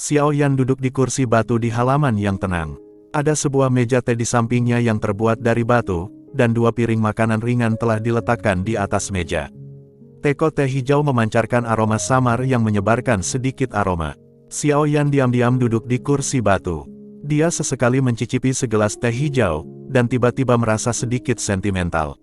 Xiao Yan duduk di kursi batu di halaman yang tenang. Ada sebuah meja teh di sampingnya yang terbuat dari batu, dan dua piring makanan ringan telah diletakkan di atas meja. Teko teh hijau memancarkan aroma samar yang menyebarkan sedikit aroma. Xiao Yan diam-diam duduk di kursi batu. Dia sesekali mencicipi segelas teh hijau, dan tiba-tiba merasa sedikit sentimental.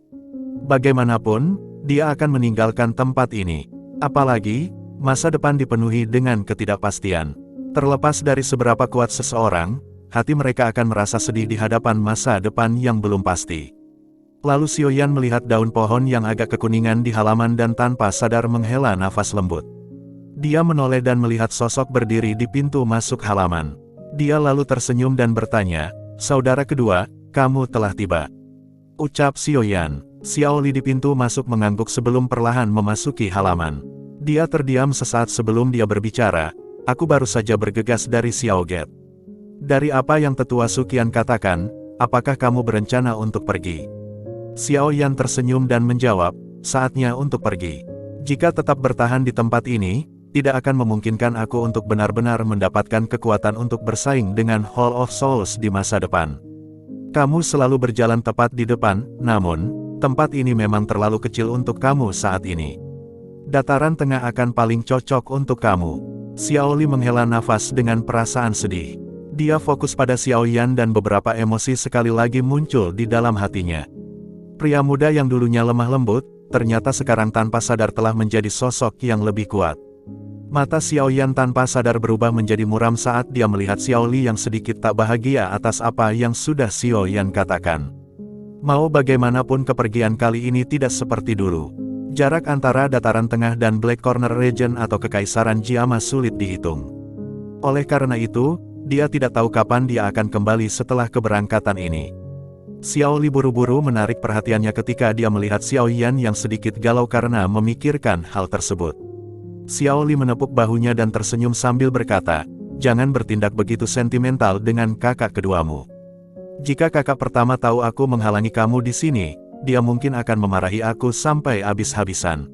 Bagaimanapun, dia akan meninggalkan tempat ini. Apalagi, masa depan dipenuhi dengan ketidakpastian. Terlepas dari seberapa kuat seseorang, hati mereka akan merasa sedih di hadapan masa depan yang belum pasti. Lalu Xiao Yan melihat daun pohon yang agak kekuningan di halaman dan tanpa sadar menghela nafas lembut. Dia menoleh dan melihat sosok berdiri di pintu masuk halaman. Dia lalu tersenyum dan bertanya, "Saudara kedua, kamu telah tiba." Ucap Xiao Yan. Xiao Li di pintu masuk mengangguk sebelum perlahan memasuki halaman. Dia terdiam sesaat sebelum dia berbicara. "Aku baru saja bergegas dari Xiao Gate." "Dari apa yang Tetua Suqian katakan, apakah kamu berencana untuk pergi?" Xiao Yan tersenyum dan menjawab, "Saatnya untuk pergi. Jika tetap bertahan di tempat ini, tidak akan memungkinkan aku untuk benar-benar mendapatkan kekuatan untuk bersaing dengan Hall of Souls di masa depan. Kamu selalu berjalan tepat di depan, namun, tempat ini memang terlalu kecil untuk kamu saat ini. Dataran tengah akan paling cocok untuk kamu." Xiao Li menghela nafas dengan perasaan sedih. Dia fokus pada Xiao Yan dan beberapa emosi sekali lagi muncul di dalam hatinya. Pria muda yang dulunya lemah lembut, ternyata sekarang tanpa sadar telah menjadi sosok yang lebih kuat. Mata Xiao Yan tanpa sadar berubah menjadi muram saat dia melihat Xiao Li yang sedikit tak bahagia atas apa yang sudah Xiao Yan katakan. Mau bagaimanapun kepergian kali ini tidak seperti dulu. Jarak antara dataran tengah dan Black Corner Region atau Kekaisaran Jiama sulit dihitung. Oleh karena itu, dia tidak tahu kapan dia akan kembali setelah keberangkatan ini. Xiao Li buru-buru menarik perhatiannya ketika dia melihat Xiao Yan yang sedikit galau karena memikirkan hal tersebut. Xiao Li menepuk bahunya dan tersenyum sambil berkata, "Jangan bertindak begitu sentimental dengan kakak keduamu. Jika kakak pertama tahu aku menghalangi kamu di sini, dia mungkin akan memarahi aku sampai habis-habisan."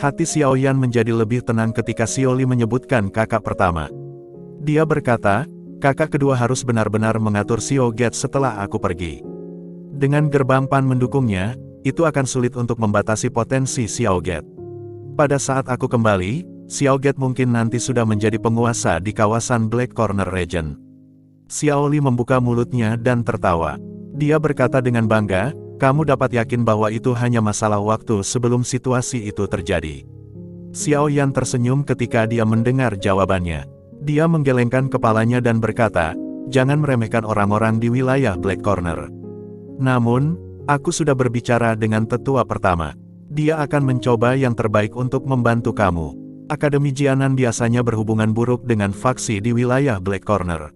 Hati Xiao Yan menjadi lebih tenang ketika Xiao Li menyebutkan kakak pertama. Dia berkata, "Kakak kedua harus benar-benar mengatur Xiao Gate setelah aku pergi. Dengan gerbang Pan mendukungnya, itu akan sulit untuk membatasi potensi Xiao Gate. Pada saat aku kembali, Xiao Gate mungkin nanti sudah menjadi penguasa di kawasan Black Corner Region." Xiao Li membuka mulutnya dan tertawa. Dia berkata dengan bangga, "Kamu dapat yakin bahwa itu hanya masalah waktu sebelum situasi itu terjadi." Xiao Yan tersenyum ketika dia mendengar jawabannya. Dia menggelengkan kepalanya dan berkata, "Jangan meremehkan orang-orang di wilayah Black Corner. Namun, aku sudah berbicara dengan tetua pertama. Dia akan mencoba yang terbaik untuk membantu kamu. Akademi Jianan biasanya berhubungan buruk dengan faksi di wilayah Black Corner.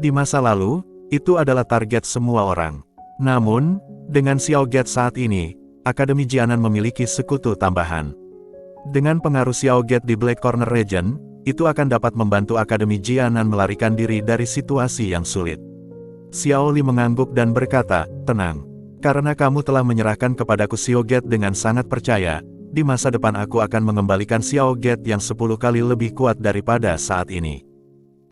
Di masa lalu, itu adalah target semua orang. Namun, dengan Xiao Gate saat ini, Akademi Jianan memiliki sekutu tambahan. Dengan pengaruh Xiao Gate di Black Corner Region, itu akan dapat membantu Akademi Jianan melarikan diri dari situasi yang sulit." Xiao Li mengangguk dan berkata, "Tenang. Karena kamu telah menyerahkan kepadaku Xiao Gate dengan sangat percaya, di masa depan aku akan mengembalikan Xiao Gate yang 10 kali lebih kuat daripada saat ini."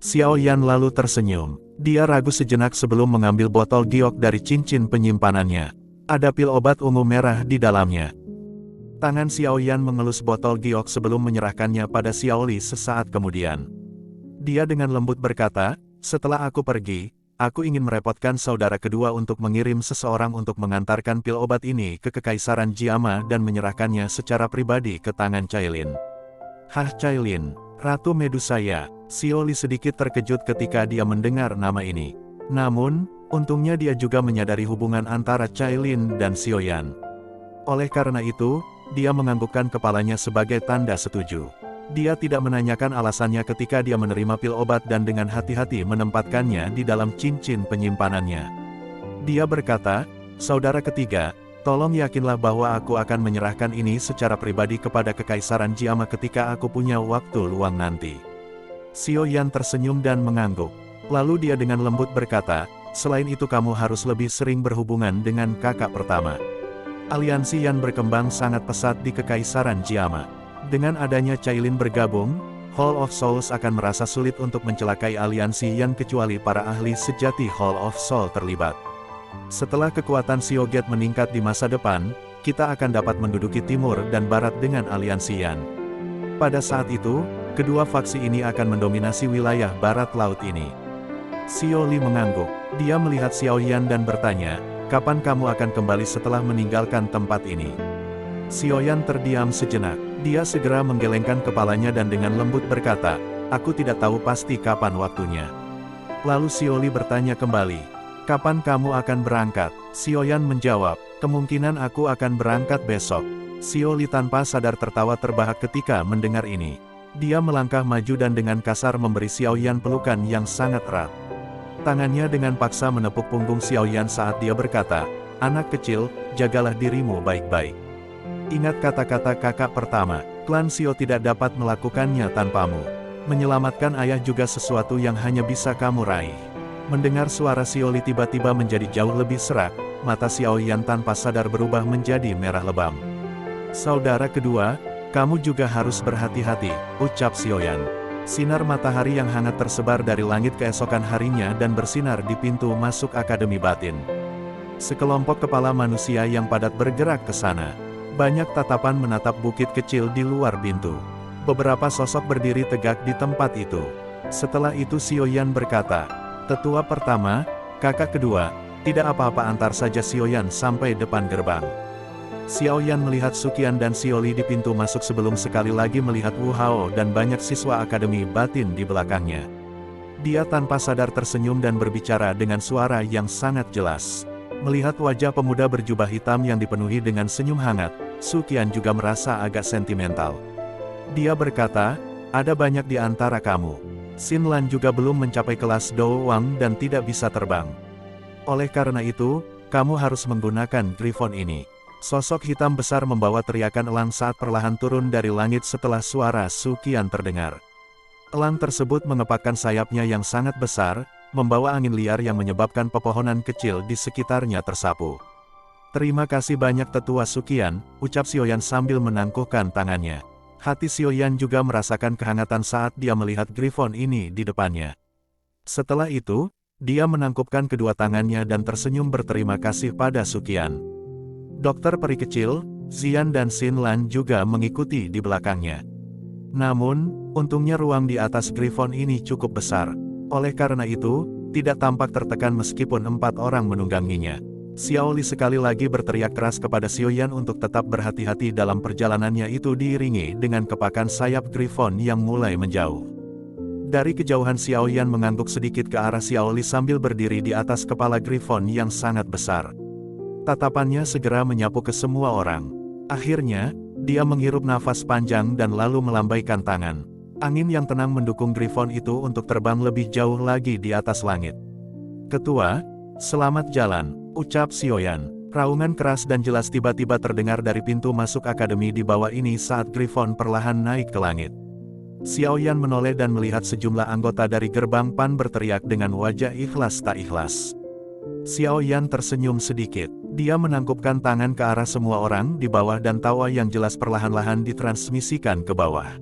Xiao Yan lalu tersenyum. Dia ragu sejenak sebelum mengambil botol giok dari cincin penyimpanannya. Ada pil obat ungu merah di dalamnya. Tangan Xiao Yan mengelus botol giok sebelum menyerahkannya pada Xiao Li sesaat kemudian. Dia dengan lembut berkata, "Setelah aku pergi, aku ingin merepotkan saudara kedua untuk mengirim seseorang untuk mengantarkan pil obat ini ke Kekaisaran Jiama dan menyerahkannya secara pribadi ke tangan Cailin." "Hah, Cailin, Ratu Medusaya?" Xiao Li sedikit terkejut ketika dia mendengar nama ini. Namun, untungnya dia juga menyadari hubungan antara Cailin dan Xiao Yan. Oleh karena itu, dia menganggukkan kepalanya sebagai tanda setuju. Dia tidak menanyakan alasannya ketika dia menerima pil obat dan dengan hati-hati menempatkannya di dalam cincin penyimpanannya. Dia berkata, "Saudara ketiga, tolong yakinlah bahwa aku akan menyerahkan ini secara pribadi kepada Kekaisaran Jiama ketika aku punya waktu luang nanti." Xiao Yan tersenyum dan mengangguk. Lalu dia dengan lembut berkata, "Selain itu kamu harus lebih sering berhubungan dengan kakak pertama." Aliansi Yan berkembang sangat pesat di Kekaisaran Jiama. Dengan adanya Cailin bergabung, Hall of Souls akan merasa sulit untuk mencelakai aliansi Yan kecuali para ahli sejati Hall of Soul terlibat. Setelah kekuatan Xiogate meningkat di masa depan, kita akan dapat menduduki timur dan barat dengan aliansi Yan. Pada saat itu, kedua faksi ini akan mendominasi wilayah barat laut ini. Xiao Li mengangguk. Dia melihat Xiao Yan dan bertanya, kapan kamu akan kembali setelah meninggalkan tempat ini? Xiao Yan terdiam sejenak. Dia segera menggelengkan kepalanya dan dengan lembut berkata, aku tidak tahu pasti kapan waktunya. Lalu Xiao Li bertanya kembali, kapan kamu akan berangkat? Xiao Yan menjawab, kemungkinan aku akan berangkat besok. Xiao Li tanpa sadar tertawa terbahak ketika mendengar ini. Dia melangkah maju dan dengan kasar memberi Xiao Yan pelukan yang sangat erat. Tangannya dengan paksa menepuk punggung Xiao Yan saat dia berkata, anak kecil, jagalah dirimu baik-baik. Ingat kata-kata kakak pertama, klan Xiao tidak dapat melakukannya tanpamu. Menyelamatkan ayah juga sesuatu yang hanya bisa kamu raih. Mendengar suara Xiao Li tiba-tiba menjadi jauh lebih serak, mata Xiao Yan tanpa sadar berubah menjadi merah lebam. Saudara kedua, kamu juga harus berhati-hati, ucap Xiao Yan. Sinar matahari yang hangat tersebar dari langit keesokan harinya dan bersinar di pintu masuk Akademi Batin. Sekelompok kepala manusia yang padat bergerak ke sana. Banyak tatapan menatap bukit kecil di luar pintu. Beberapa sosok berdiri tegak di tempat itu. Setelah itu Xiao Yan berkata, tetua pertama, kakak kedua, tidak apa-apa antar saja Xiao Yan sampai depan gerbang. Xiao Yan melihat Suqian dan Xiao Li di pintu masuk sebelum sekali lagi melihat Wu Hao dan banyak siswa Akademi Batin di belakangnya. Dia tanpa sadar tersenyum dan berbicara dengan suara yang sangat jelas. Melihat wajah pemuda berjubah hitam yang dipenuhi dengan senyum hangat, Suqian juga merasa agak sentimental. Dia berkata, ada banyak di antara kamu. Xin Lan juga belum mencapai kelas Dou Wang dan tidak bisa terbang. Oleh karena itu, kamu harus menggunakan Griffon ini. Sosok hitam besar membawa teriakan elang saat perlahan turun dari langit setelah suara Suqian terdengar. Elang tersebut mengepakkan sayapnya yang sangat besar, membawa angin liar yang menyebabkan pepohonan kecil di sekitarnya tersapu. Terima kasih banyak tetua Suqian, ucap Xiao Yan sambil menangkuhkan tangannya. Hati Xiao Yan juga merasakan kehangatan saat dia melihat Griffon ini di depannya. Setelah itu, dia menangkupkan kedua tangannya dan tersenyum berterima kasih pada Suqian. Dokter peri kecil, Xian dan Xin Lan juga mengikuti di belakangnya. Namun, untungnya ruang di atas Griffon ini cukup besar. Oleh karena itu, tidak tampak tertekan meskipun 4 orang menungganginya. Xiao Li sekali lagi berteriak keras kepada Xiao Yan untuk tetap berhati-hati dalam perjalanannya itu diiringi dengan kepakan sayap Griffon yang mulai menjauh. Dari kejauhan Xiao Yan mengangguk sedikit ke arah Xiao Li sambil berdiri di atas kepala Griffon yang sangat besar. Tatapannya segera menyapu ke semua orang. Akhirnya, dia menghirup nafas panjang dan lalu melambaikan tangan. Angin yang tenang mendukung Griffon itu untuk terbang lebih jauh lagi di atas langit. Ketua, selamat jalan, ucap Xiao Yan. Raungan keras dan jelas tiba-tiba terdengar dari pintu masuk akademi di bawah ini saat Griffon perlahan naik ke langit. Xiao Yan menoleh dan melihat sejumlah anggota dari gerbang Pan berteriak dengan wajah ikhlas tak ikhlas. Xiao Yan tersenyum sedikit. Dia menangkupkan tangan ke arah semua orang di bawah dan tawa yang jelas perlahan-lahan ditransmisikan ke bawah.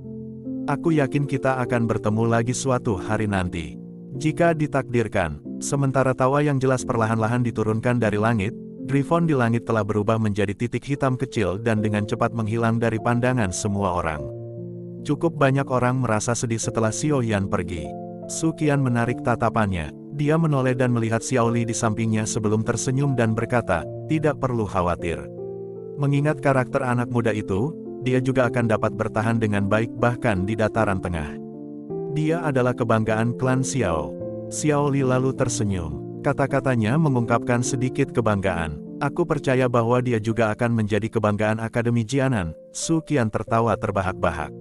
Aku yakin kita akan bertemu lagi suatu hari nanti. Jika ditakdirkan. Sementara tawa yang jelas perlahan-lahan diturunkan dari langit, Griffon di langit telah berubah menjadi titik hitam kecil dan dengan cepat menghilang dari pandangan semua orang. Cukup banyak orang merasa sedih setelah Xiao Yan pergi. Suqian menarik tatapannya. Dia menoleh dan melihat Xiao Li di sampingnya sebelum tersenyum dan berkata, tidak perlu khawatir. Mengingat karakter anak muda itu, dia juga akan dapat bertahan dengan baik bahkan di dataran tengah. Dia adalah kebanggaan klan Xiao. Xiao Li lalu tersenyum. Kata-katanya mengungkapkan sedikit kebanggaan. Aku percaya bahwa dia juga akan menjadi kebanggaan Akademi Jianan. Suqian tertawa terbahak-bahak.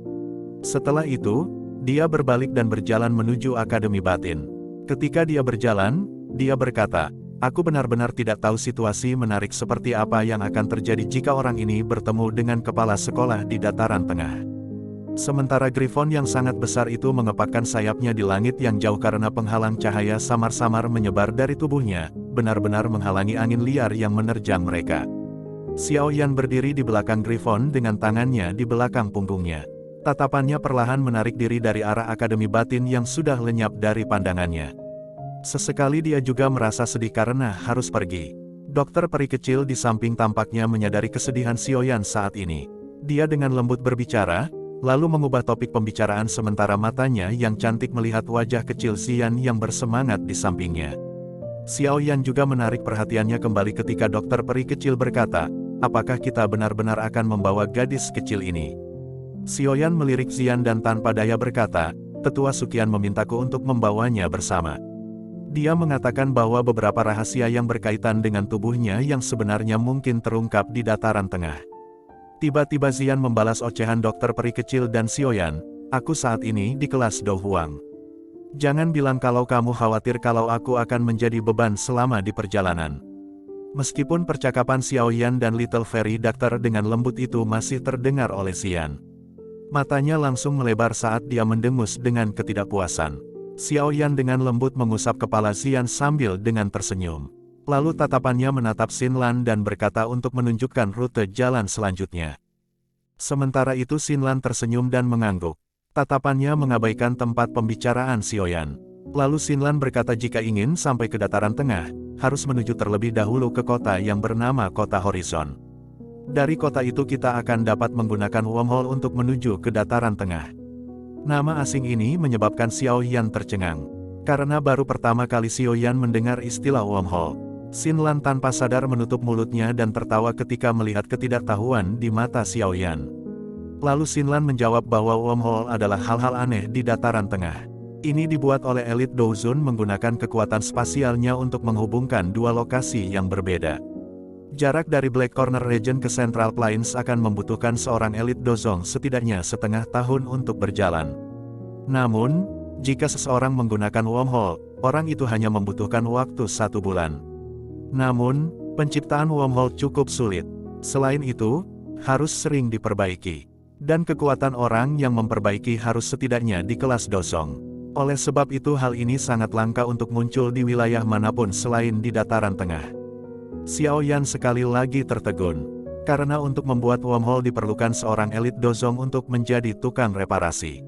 Setelah itu, dia berbalik dan berjalan menuju Akademi Batin. Ketika dia berjalan, dia berkata, aku benar-benar tidak tahu situasi menarik seperti apa yang akan terjadi jika orang ini bertemu dengan kepala sekolah di dataran tengah. Sementara Griffon yang sangat besar itu mengepakkan sayapnya di langit yang jauh karena penghalang cahaya samar-samar menyebar dari tubuhnya, benar-benar menghalangi angin liar yang menerjang mereka. Xiao Yan berdiri di belakang Griffon dengan tangannya di belakang punggungnya. Tatapannya perlahan menarik diri dari arah Akademi Batin yang sudah lenyap dari pandangannya. Sesekali dia juga merasa sedih karena harus pergi. Dokter peri kecil di samping tampaknya menyadari kesedihan Xiaoyan saat ini. Dia dengan lembut berbicara, lalu mengubah topik pembicaraan sementara matanya yang cantik melihat wajah kecil Xian yang bersemangat di sampingnya. Xiaoyan juga menarik perhatiannya kembali ketika dokter peri kecil berkata, "Apakah kita benar-benar akan membawa gadis kecil ini?" Xiaoyan melirik Xian dan tanpa daya berkata, "Tetua Suqian memintaku untuk membawanya bersama." Dia mengatakan bahwa beberapa rahasia yang berkaitan dengan tubuhnya yang sebenarnya mungkin terungkap di dataran tengah. Tiba-tiba Xian membalas ocehan dokter peri kecil dan Xiaoyan, "Aku saat ini di kelas Do Huang. Jangan bilang kalau kamu khawatir kalau aku akan menjadi beban selama di perjalanan." Meskipun percakapan Xiaoyan dan Little Fairy Doctor dengan lembut itu masih terdengar oleh Xian, matanya langsung melebar saat dia mendengus dengan ketidakpuasan. Xiaoyan dengan lembut mengusap kepala Xian sambil dengan tersenyum. Lalu tatapannya menatap Xinlan dan berkata untuk menunjukkan rute jalan selanjutnya. Sementara itu Xinlan tersenyum dan mengangguk. Tatapannya mengabaikan tempat pembicaraan Xiaoyan. Lalu Xinlan berkata jika ingin sampai ke dataran tengah, harus menuju terlebih dahulu ke kota yang bernama Kota Horizon. Dari kota itu kita akan dapat menggunakan wormhole untuk menuju ke dataran tengah. Nama asing ini menyebabkan Xiaoyan tercengang. Karena baru pertama kali Xiaoyan mendengar istilah wormhole. Xinlan tanpa sadar menutup mulutnya dan tertawa ketika melihat ketidaktahuan di mata Xiaoyan. Lalu Xinlan menjawab bahwa wormhole adalah hal-hal aneh di dataran tengah. Ini dibuat oleh elit Douzun menggunakan kekuatan spasialnya untuk menghubungkan dua lokasi yang berbeda. Jarak dari Black Corner Region ke Central Plains akan membutuhkan seorang elit dozong setidaknya setengah tahun untuk berjalan. Namun, jika seseorang menggunakan wormhole, orang itu hanya membutuhkan waktu 1 bulan. Namun, penciptaan wormhole cukup sulit. Selain itu, harus sering diperbaiki. Dan kekuatan orang yang memperbaiki harus setidaknya di kelas dozong. Oleh sebab itu hal ini sangat langka untuk muncul di wilayah manapun selain di dataran tengah. Xiaoyan sekali lagi tertegun. Karena untuk membuat wormhole diperlukan seorang elit dozong untuk menjadi tukang reparasi.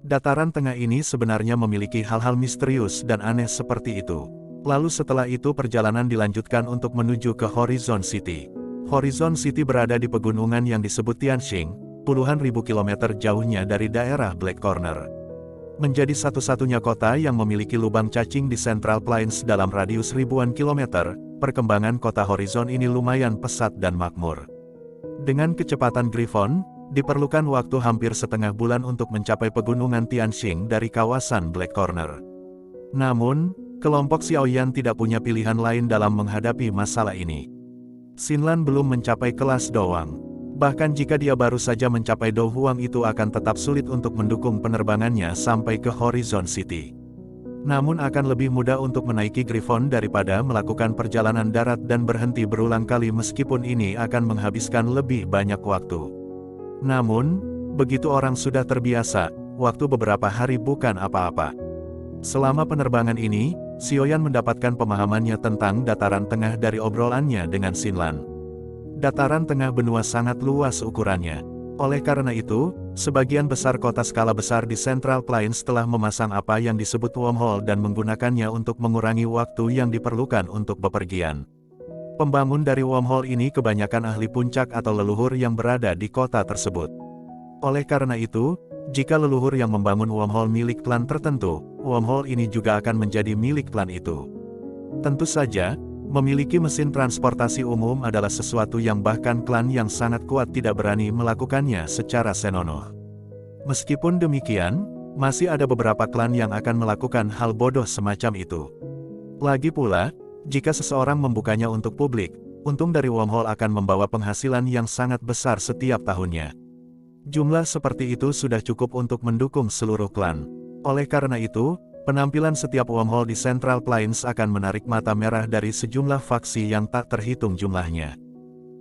Dataran tengah ini sebenarnya memiliki hal-hal misterius dan aneh seperti itu. Lalu setelah itu perjalanan dilanjutkan untuk menuju ke Horizon City. Horizon City berada di pegunungan yang disebut Tianxing, puluhan ribu kilometer jauhnya dari daerah Black Corner. Menjadi satu-satunya kota yang memiliki lubang cacing di Central Plains dalam radius ribuan kilometer, perkembangan kota Horizon ini lumayan pesat dan makmur. Dengan kecepatan Griffon, diperlukan waktu hampir setengah bulan untuk mencapai pegunungan Tianxing dari kawasan Black Corner. Namun, kelompok Xiaoyan tidak punya pilihan lain dalam menghadapi masalah ini. Xinlan belum mencapai kelas Doang. Bahkan jika dia baru saja mencapai Do Huang itu akan tetap sulit untuk mendukung penerbangannya sampai ke Horizon City. Namun akan lebih mudah untuk menaiki Griffon daripada melakukan perjalanan darat dan berhenti berulang kali meskipun ini akan menghabiskan lebih banyak waktu. Namun, begitu orang sudah terbiasa, waktu beberapa hari bukan apa-apa. Selama penerbangan ini, Xiaoyan mendapatkan pemahamannya tentang dataran tengah dari obrolannya dengan Xinlan. Dataran tengah benua sangat luas ukurannya. Oleh karena itu, sebagian besar kota skala besar di Central Plains telah memasang apa yang disebut wormhole dan menggunakannya untuk mengurangi waktu yang diperlukan untuk bepergian. Pembangun dari wormhole ini kebanyakan ahli puncak atau leluhur yang berada di kota tersebut. Oleh karena itu, jika leluhur yang membangun wormhole milik klan tertentu, wormhole ini juga akan menjadi milik klan itu. Tentu saja, memiliki mesin transportasi umum adalah sesuatu yang bahkan klan yang sangat kuat tidak berani melakukannya secara senonoh. Meskipun demikian, masih ada beberapa klan yang akan melakukan hal bodoh semacam itu. Lagi pula, jika seseorang membukanya untuk publik, untung dari wormhole akan membawa penghasilan yang sangat besar setiap tahunnya. Jumlah seperti itu sudah cukup untuk mendukung seluruh klan. Oleh karena itu, penampilan setiap wormhole di Central Plains akan menarik mata merah dari sejumlah faksi yang tak terhitung jumlahnya.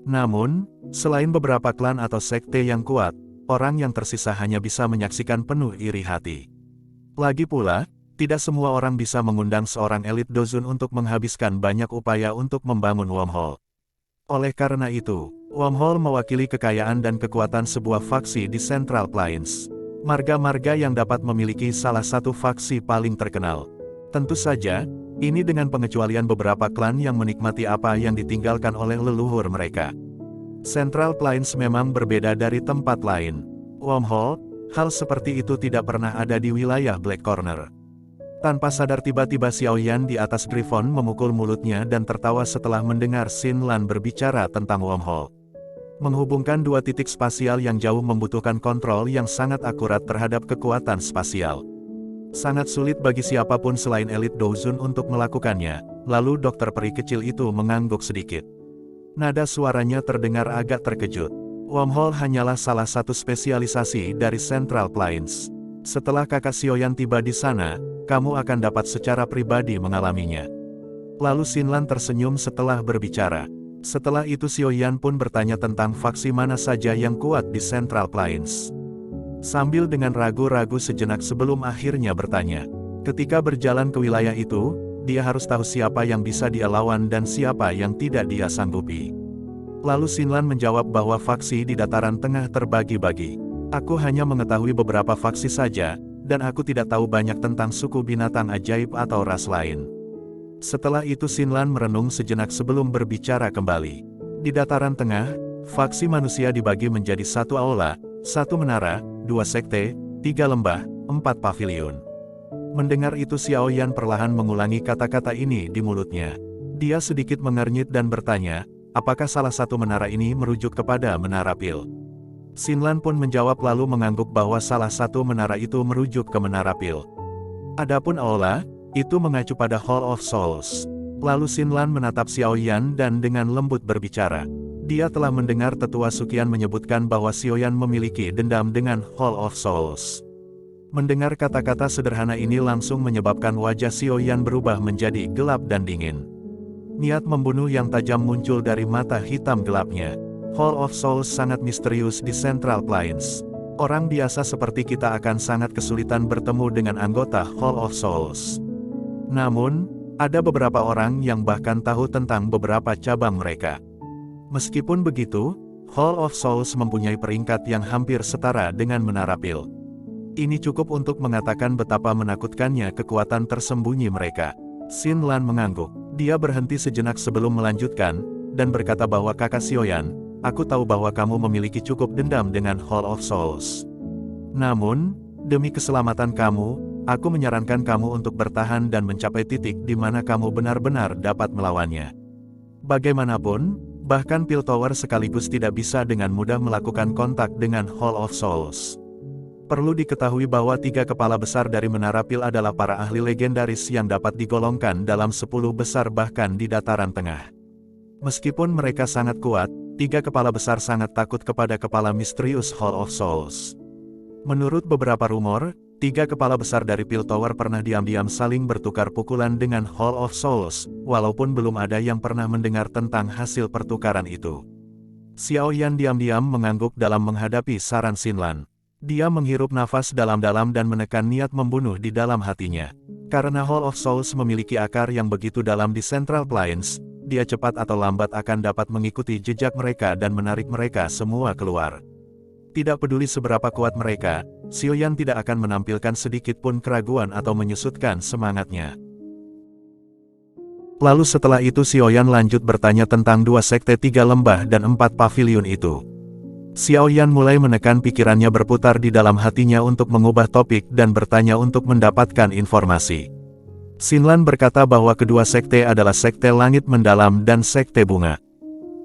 Namun, selain beberapa klan atau sekte yang kuat, orang yang tersisa hanya bisa menyaksikan penuh iri hati. Lagi pula, tidak semua orang bisa mengundang seorang elit dozun untuk menghabiskan banyak upaya untuk membangun wormhole. Oleh karena itu, Wormhole mewakili kekayaan dan kekuatan sebuah faksi di Central Plains. Marga-marga yang dapat memiliki salah satu faksi paling terkenal. Tentu saja, ini dengan pengecualian beberapa klan yang menikmati apa yang ditinggalkan oleh leluhur mereka. Central Plains memang berbeda dari tempat lain. Wormhole, hal seperti itu tidak pernah ada di wilayah Black Corner. Tanpa sadar tiba-tiba Xiaoyan di atas Griffon memukul mulutnya dan tertawa setelah mendengar Xin Lan berbicara tentang wormhole. Menghubungkan dua titik spasial yang jauh membutuhkan kontrol yang sangat akurat terhadap kekuatan spasial. Sangat sulit bagi siapapun selain elit Douzun untuk melakukannya, lalu dokter peri kecil itu mengangguk sedikit. Nada suaranya terdengar agak terkejut. Wormhole hanyalah salah satu spesialisasi dari Central Plains. Setelah kakak Xiaoyan tiba di sana, kamu akan dapat secara pribadi mengalaminya. Lalu Xin Lan tersenyum setelah berbicara. Setelah itu Xiaoyan pun bertanya tentang faksi mana saja yang kuat di Central Plains. Sambil dengan ragu-ragu sejenak sebelum akhirnya bertanya. Ketika berjalan ke wilayah itu, dia harus tahu siapa yang bisa dia lawan dan siapa yang tidak dia sanggupi. Lalu Xin Lan menjawab bahwa faksi di dataran tengah terbagi-bagi. Aku hanya mengetahui beberapa faksi saja, dan aku tidak tahu banyak tentang suku binatang ajaib atau ras lain. Setelah itu Xin Lan merenung sejenak sebelum berbicara kembali. Di dataran tengah, faksi manusia dibagi menjadi satu aula, satu menara, dua sekte, tiga lembah, 4 pavilion. Mendengar itu Xiaoyan perlahan mengulangi kata-kata ini di mulutnya. Dia sedikit mengernyit dan bertanya, apakah salah satu menara ini merujuk kepada menara pil? Xin Lan pun menjawab lalu mengangguk bahwa salah satu menara itu merujuk ke menara pil. Adapun aula, itu mengacu pada Hall of Souls. Lalu Xin Lan menatap Xiaoyan dan dengan lembut berbicara. Dia telah mendengar tetua Suqian menyebutkan bahwa Xiaoyan memiliki dendam dengan Hall of Souls. Mendengar kata-kata sederhana ini langsung menyebabkan wajah Xiaoyan berubah menjadi gelap dan dingin. Niat membunuh yang tajam muncul dari mata hitam gelapnya. Hall of Souls sangat misterius di Central Plains. Orang biasa seperti kita akan sangat kesulitan bertemu dengan anggota Hall of Souls. Namun, ada beberapa orang yang bahkan tahu tentang beberapa cabang mereka. Meskipun begitu, Hall of Souls mempunyai peringkat yang hampir setara dengan Menara Pil. Ini cukup untuk mengatakan betapa menakutkannya kekuatan tersembunyi mereka. Xin Lan mengangguk. Dia berhenti sejenak sebelum melanjutkan, dan berkata bahwa kakak Xiaoyan, aku tahu bahwa kamu memiliki cukup dendam dengan Hall of Souls. Namun, demi keselamatan kamu, aku menyarankan kamu untuk bertahan dan mencapai titik di mana kamu benar-benar dapat melawannya. Bagaimanapun, bahkan Pil Tower sekaligus tidak bisa dengan mudah melakukan kontak dengan Hall of Souls. Perlu diketahui bahwa 3 kepala besar dari Menara Pil adalah para ahli legendaris yang dapat digolongkan dalam 10 besar bahkan di dataran tengah. Meskipun mereka sangat kuat, 3 kepala besar sangat takut kepada kepala misterius Hall of Souls. Menurut beberapa rumor, 3 kepala besar dari Pil Tower pernah diam-diam saling bertukar pukulan dengan Hall of Souls, walaupun belum ada yang pernah mendengar tentang hasil pertukaran itu. Xiaoyan diam-diam mengangguk dalam menghadapi saran Xin Lan. Dia menghirup nafas dalam-dalam dan menekan niat membunuh di dalam hatinya. Karena Hall of Souls memiliki akar yang begitu dalam di Central Plains, dia cepat atau lambat akan dapat mengikuti jejak mereka dan menarik mereka semua keluar. Tidak peduli seberapa kuat mereka, Xiaoyan tidak akan menampilkan sedikit pun keraguan atau menyusutkan semangatnya. Lalu setelah itu Xiaoyan lanjut bertanya tentang 2 sekte 3 lembah dan 4 pavilion itu. Xiaoyan mulai menekan pikirannya berputar di dalam hatinya untuk mengubah topik dan bertanya untuk mendapatkan informasi. Xin Lan berkata bahwa kedua sekte adalah sekte langit mendalam dan sekte bunga.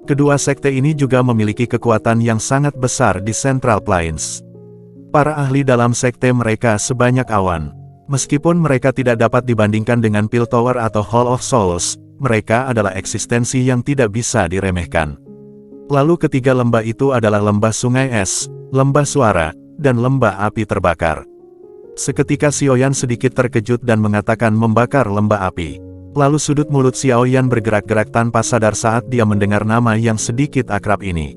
Kedua sekte ini juga memiliki kekuatan yang sangat besar di Central Plains. Para ahli dalam sekte mereka sebanyak awan. Meskipun mereka tidak dapat dibandingkan dengan Pil Tower atau Hall of Souls, mereka adalah eksistensi yang tidak bisa diremehkan. Lalu ketiga lembah itu adalah lembah sungai es, lembah suara, dan lembah api terbakar. Seketika Xiaoyan sedikit terkejut dan mengatakan membakar lembah api. Lalu sudut mulut Xiaoyan bergerak-gerak tanpa sadar saat dia mendengar nama yang sedikit akrab ini.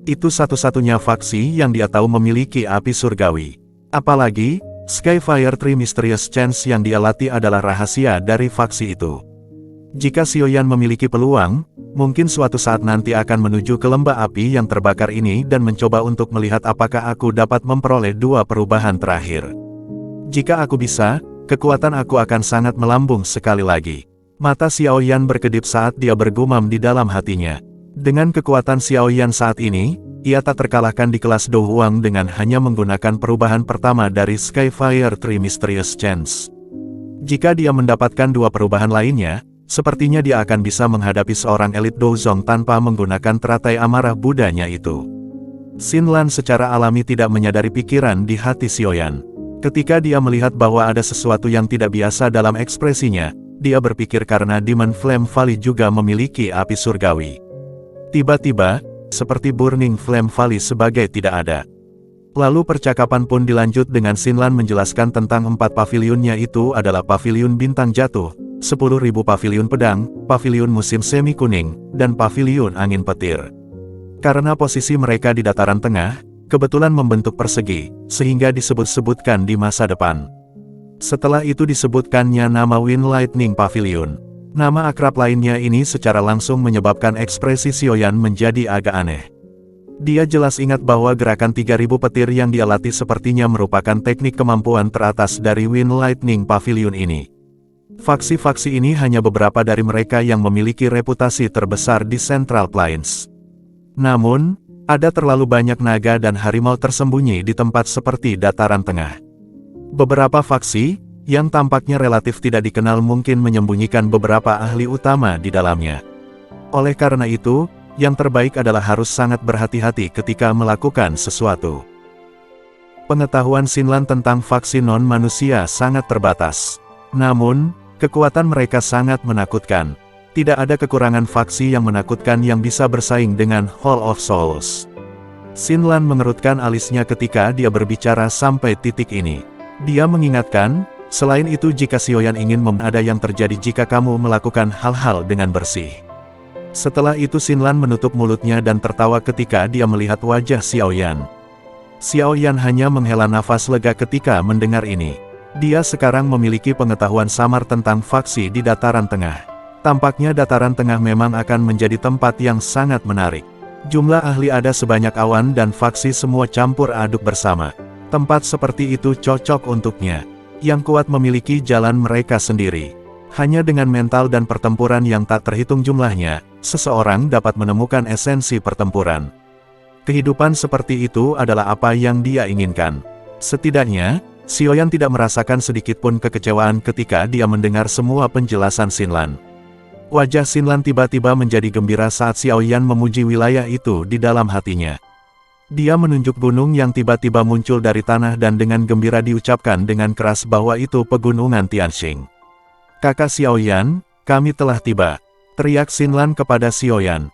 Itu satu-satunya faksi yang dia tahu memiliki api surgawi. Apalagi, Skyfire Tree Mysterious Chance yang dia latih adalah rahasia dari faksi itu. Jika Xiaoyan memiliki peluang, mungkin suatu saat nanti akan menuju ke lembah api yang terbakar ini dan mencoba untuk melihat apakah aku dapat memperoleh dua perubahan terakhir. Jika aku bisa, kekuatan aku akan sangat melambung sekali lagi. Mata Xiaoyan berkedip saat dia bergumam di dalam hatinya. Dengan kekuatan Xiaoyan saat ini, ia tak terkalahkan di kelas Do Huang dengan hanya menggunakan perubahan pertama dari Skyfire Tree Mysterious Chance. Jika dia mendapatkan dua perubahan lainnya, sepertinya dia akan bisa menghadapi seorang elit Douzong tanpa menggunakan teratai amarah Budanya itu. Xinlan secara alami tidak menyadari pikiran di hati Xiaoyan. Ketika dia melihat bahwa ada sesuatu yang tidak biasa dalam ekspresinya, dia berpikir karena Demon Flame Valley juga memiliki api surgawi. Tiba-tiba, seperti Burning Flame Valley sebagai tidak ada. Lalu percakapan pun dilanjut dengan Xinlan menjelaskan tentang 4 paviliunnya itu adalah Paviliun Bintang Jatuh, 10.000 Paviliun Pedang, Paviliun Musim Semi Kuning, dan Paviliun Angin Petir. Karena posisi mereka di dataran tengah, kebetulan membentuk persegi, sehingga disebut-sebutkan di masa depan. Setelah itu disebutkannya nama Wind Lightning Pavilion. Nama akrab lainnya ini secara langsung menyebabkan ekspresi Xiaoyan menjadi agak aneh. Dia jelas ingat bahwa gerakan 3.000 petir yang dia latih sepertinya merupakan teknik kemampuan teratas dari Wind Lightning Pavilion ini. Faksi-faksi ini hanya beberapa dari mereka yang memiliki reputasi terbesar di Central Plains. Namun, ada terlalu banyak naga dan harimau tersembunyi di tempat seperti dataran tengah. Beberapa faksi, yang tampaknya relatif tidak dikenal mungkin menyembunyikan beberapa ahli utama di dalamnya. Oleh karena itu, yang terbaik adalah harus sangat berhati-hati ketika melakukan sesuatu. Pengetahuan Xinlan tentang faksi non-manusia sangat terbatas. Namun, kekuatan mereka sangat menakutkan. Tidak ada kekurangan faksi yang menakutkan yang bisa bersaing dengan Hall of Souls. Xinlan mengerutkan alisnya ketika dia berbicara sampai titik ini. Dia mengingatkan, selain itu jika Xiaoyan ingin ada yang terjadi jika kamu melakukan hal-hal dengan bersih. Setelah itu Xinlan menutup mulutnya dan tertawa ketika dia melihat wajah Xiaoyan. Xiaoyan hanya menghela nafas lega ketika mendengar ini. Dia sekarang memiliki pengetahuan samar tentang faksi di dataran tengah. Tampaknya dataran tengah memang akan menjadi tempat yang sangat menarik. Jumlah ahli ada sebanyak awan dan faksi semua campur aduk bersama. Tempat seperti itu cocok untuknya. Yang kuat memiliki jalan mereka sendiri. Hanya dengan mental dan pertempuran yang tak terhitung jumlahnya, seseorang dapat menemukan esensi pertempuran. Kehidupan seperti itu adalah apa yang dia inginkan. Setidaknya, Xiaoyan tidak merasakan sedikitpun kekecewaan ketika dia mendengar semua penjelasan Xinlan. Wajah Xinlan tiba-tiba menjadi gembira saat Xiaoyan memuji wilayah itu di dalam hatinya. Dia menunjuk gunung yang tiba-tiba muncul dari tanah dan dengan gembira diucapkan dengan keras bahwa itu pegunungan Tianxing. Kakak Xiaoyan, kami telah tiba, teriak Xinlan kepada Xiaoyan.